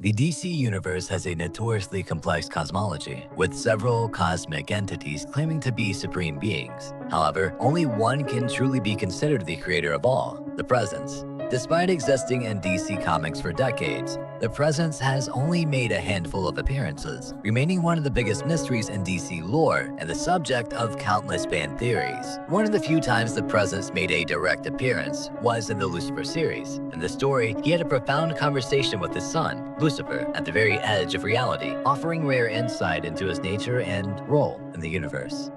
The DC universe has a notoriously complex cosmology, with several cosmic entities claiming to be supreme beings. However, only one can truly be considered the creator of all, the Presence. Despite existing in DC Comics for decades, the Presence has only made a handful of appearances, remaining one of the biggest mysteries in DC lore and the subject of countless fan theories. One of the few times the Presence made a direct appearance was in the Lucifer series. In the story, he had a profound conversation with his son, Lucifer, at the very edge of reality, offering rare insight into his nature and role in the universe.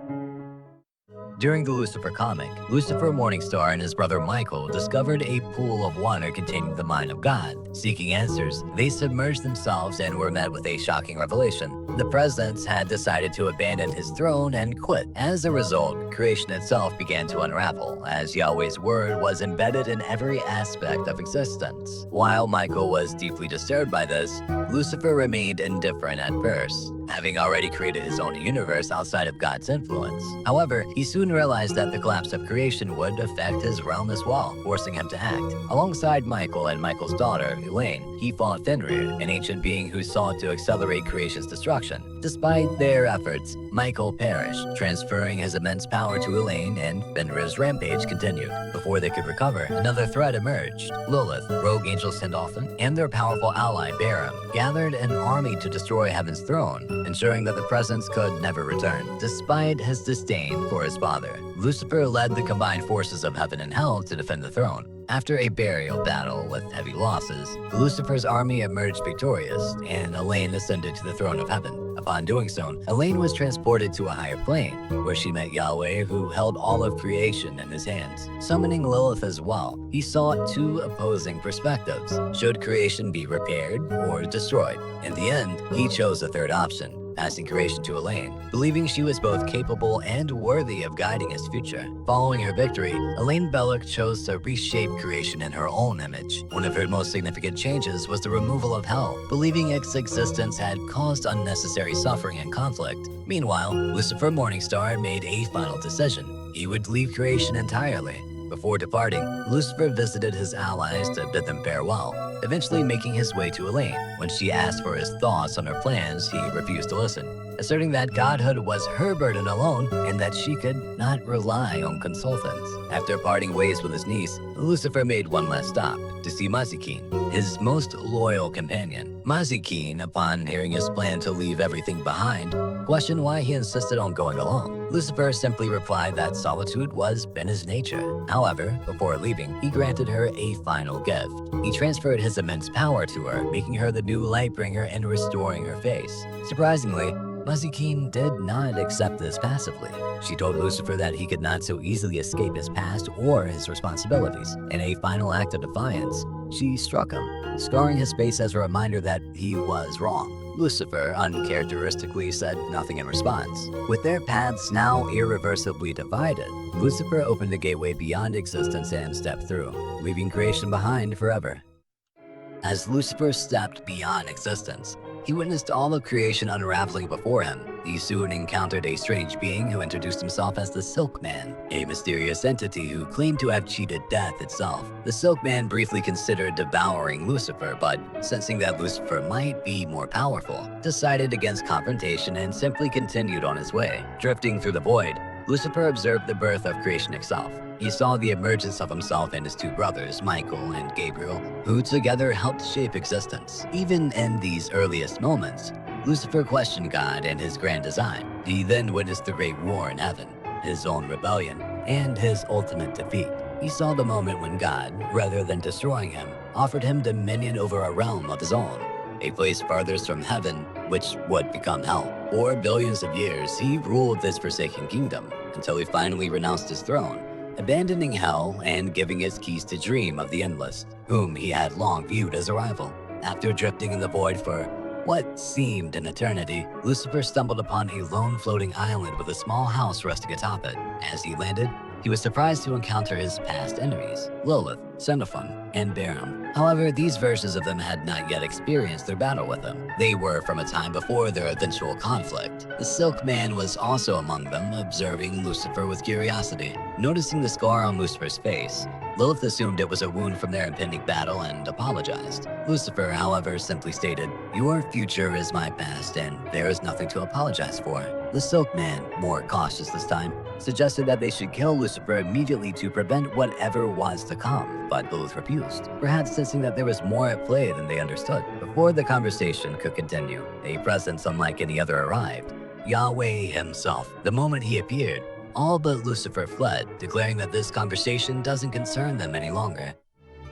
During the Lucifer comic, Lucifer Morningstar and his brother Michael discovered a pool of water containing the mind of God. Seeking answers, they submerged themselves and were met with a shocking revelation. The Presence had decided to abandon his throne and quit. As a result, creation itself began to unravel, as Yahweh's word was embedded in every aspect of existence. While Michael was deeply disturbed by this, Lucifer remained indifferent at first, having already created his own universe outside of God's influence. However, he soon realized that the collapse of creation would affect his realm as well, forcing him to act. Alongside Michael and Michael's daughter, Elaine, he fought Fenrir, an ancient being who sought to accelerate creation's destruction. Despite their efforts, Michael perished, transferring his immense power to Elaine, and Fenrir's rampage continued. Before they could recover, another threat emerged. Lilith, rogue angel Sindolphin, and their powerful ally Barum gathered an army to destroy Heaven's throne, ensuring that the Presence could never return. Despite his disdain for his father, Lucifer led the combined forces of heaven and hell to defend the throne. After a burial battle with heavy losses, Lucifer's army emerged victorious, and Elaine ascended to the throne of heaven. Upon doing so, Elaine was transported to a higher plane, where she met Yahweh, who held all of creation in his hands. Summoning Lilith as well, he saw two opposing perspectives. Should creation be repaired or destroyed? In the end, he chose the third option, passing creation to Elaine, believing she was both capable and worthy of guiding his future. Following her victory, Elaine Belloc chose to reshape creation in her own image. One of her most significant changes was the removal of hell, believing its existence had caused unnecessary suffering and conflict. Meanwhile, Lucifer Morningstar made a final decision. He would leave creation entirely. Before departing, Lucifer visited his allies to bid them farewell, eventually making his way to Elaine. When she asked for his thoughts on her plans, he refused to listen, asserting that godhood was her burden alone and that she could not rely on consultants. After parting ways with his niece, Lucifer made one last stop to see Mazikeen, his most loyal companion. Mazikeen, upon hearing his plan to leave everything behind, questioned why he insisted on going alone. Lucifer simply replied that solitude was in his nature. However, before leaving, he granted her a final gift. He transferred his immense power to her, making her the new Lightbringer and restoring her face. Surprisingly, Mazikeen did not accept this passively. She told Lucifer that he could not so easily escape his past or his responsibilities. In a final act of defiance, she struck him, scarring his face as a reminder that he was wrong. Lucifer uncharacteristically said nothing in response. With their paths now irreversibly divided, Lucifer opened the gateway beyond existence and stepped through, leaving creation behind forever. As Lucifer stepped beyond existence, he witnessed all of creation unraveling before him. He soon encountered a strange being who introduced himself as the Silkman, a mysterious entity who claimed to have cheated death itself. The Silkman briefly considered devouring Lucifer, but sensing that Lucifer might be more powerful, decided against confrontation and simply continued on his way. Drifting through the void, Lucifer observed the birth of creation itself. He saw the emergence of himself and his two brothers, Michael and Gabriel, who together helped shape existence. Even in these earliest moments, Lucifer questioned God and his grand design. He then witnessed the great war in heaven, his own rebellion, and his ultimate defeat. He saw the moment when God, rather than destroying him, offered him dominion over a realm of his own, a place farthest from heaven, which would become hell. For billions of years, he ruled this forsaken kingdom, until he finally renounced his throne, abandoning hell and giving his keys to Dream of the Endless, whom he had long viewed as a rival. After drifting in the void for what seemed an eternity, Lucifer stumbled upon a lone floating island with a small house resting atop it. As he landed, he was surprised to encounter his past enemies, Lilith, Sindolphin, and Barum. However, these versions of them had not yet experienced their battle with him. They were from a time before their eventual conflict. The Silkman was also among them, observing Lucifer with curiosity. Noticing the scar on Lucifer's face, Lilith assumed it was a wound from their impending battle and apologized. Lucifer, however, simply stated, "Your future is my past, and there is nothing to apologize for." The Silk Man, more cautious this time, suggested that they should kill Lucifer immediately to prevent whatever was to come, but Lilith refused, perhaps sensing that there was more at play than they understood. Before the conversation could continue, a presence unlike any other arrived, Yahweh himself. The moment he appeared, all but Lucifer fled, declaring that this conversation doesn't concern them any longer.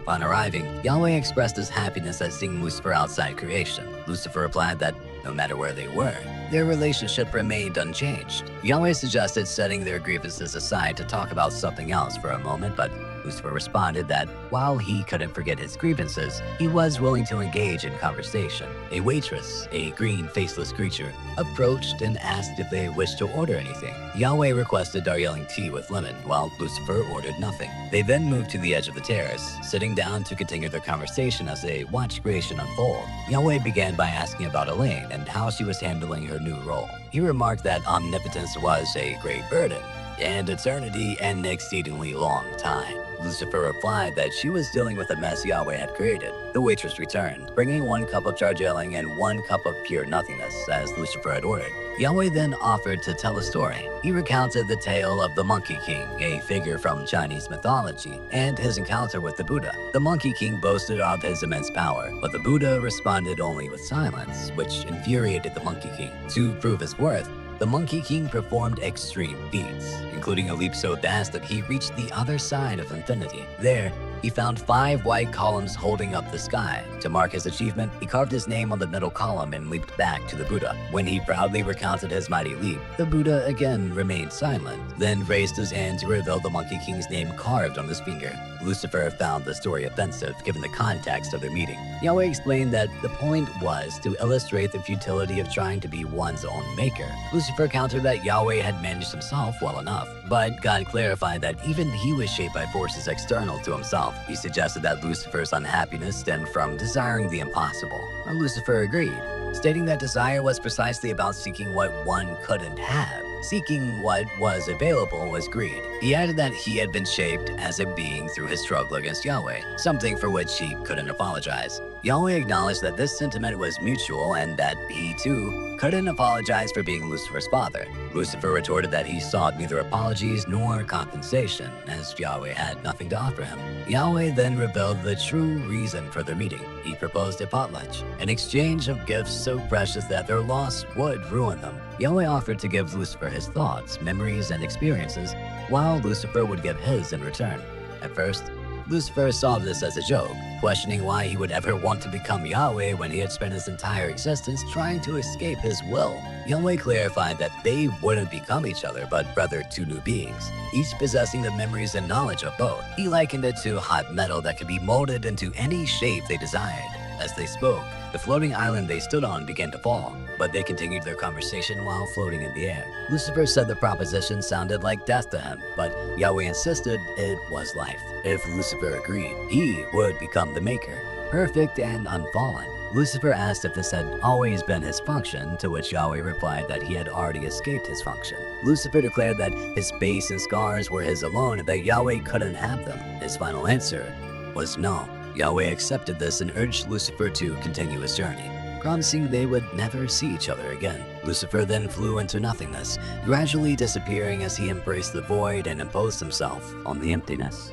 Upon arriving, Yahweh expressed his happiness at seeing Lucifer outside creation. Lucifer replied that no matter where they were, their relationship remained unchanged. Yahweh suggested setting their grievances aside to talk about something else for a moment, but Lucifer responded that while he couldn't forget his grievances, he was willing to engage in conversation. A waitress, a green, faceless creature, approached and asked if they wished to order anything. Yahweh requested Darjeeling tea with lemon, while Lucifer ordered nothing. They then moved to the edge of the terrace, sitting down to continue their conversation as they watched creation unfold. Yahweh began by asking about Elaine and how she was handling her new role. He remarked that omnipotence was a great burden, and eternity an exceedingly long time. Lucifer replied that she was dealing with the mess Yahweh had created. The waitress returned, bringing 1 cup of Darjeeling and 1 cup of pure nothingness, as Lucifer had ordered. Yahweh then offered to tell a story. He recounted the tale of the Monkey King, a figure from Chinese mythology, and his encounter with the Buddha. The Monkey King boasted of his immense power, but the Buddha responded only with silence, which infuriated the Monkey King. To prove his worth, the Monkey King performed extreme feats, including a leap so vast that he reached the other side of infinity. There, he found 5 white columns holding up the sky. To mark his achievement, he carved his name on the middle column and leaped back to the Buddha. When he proudly recounted his mighty leap, the Buddha again remained silent, then raised his hand to reveal the Monkey King's name carved on his finger. Lucifer found the story offensive given the context of their meeting. Yahweh explained that the point was to illustrate the futility of trying to be one's own maker. Lucifer countered that Yahweh had managed himself well enough, but God clarified that even he was shaped by forces external to himself. He suggested that Lucifer's unhappiness stemmed from desiring the impossible, and Lucifer agreed, stating that desire was precisely about seeking what one couldn't have. Seeking what was available was greed. He added that he had been shaped as a being through his struggle against Yahweh, something for which he couldn't apologize. Yahweh acknowledged that this sentiment was mutual and that he, too, couldn't apologize for being Lucifer's father. Lucifer retorted that he sought neither apologies nor compensation, as Yahweh had nothing to offer him. Yahweh then revealed the true reason for their meeting. He proposed a potluck, an exchange of gifts so precious that their loss would ruin them. Yahweh offered to give Lucifer his thoughts, memories, and experiences, while Lucifer would give his in return. At first, Lucifer saw this as a joke, questioning why he would ever want to become Yahweh when he had spent his entire existence trying to escape his will. Yahweh clarified that they wouldn't become each other, but rather 2 new beings, each possessing the memories and knowledge of both. He likened it to hot metal that could be molded into any shape they desired. As they spoke, the floating island they stood on began to fall, but they continued their conversation while floating in the air. Lucifer said the proposition sounded like death to him, but Yahweh insisted it was life. If Lucifer agreed, he would become the Maker, perfect and unfallen. Lucifer asked if this had always been his function, to which Yahweh replied that he had already escaped his function. Lucifer declared that his base and scars were his alone and that Yahweh couldn't have them. His final answer was no. Yahweh accepted this and urged Lucifer to continue his journey, promising they would never see each other again. Lucifer then flew into nothingness, gradually disappearing as he embraced the void and imposed himself on the emptiness.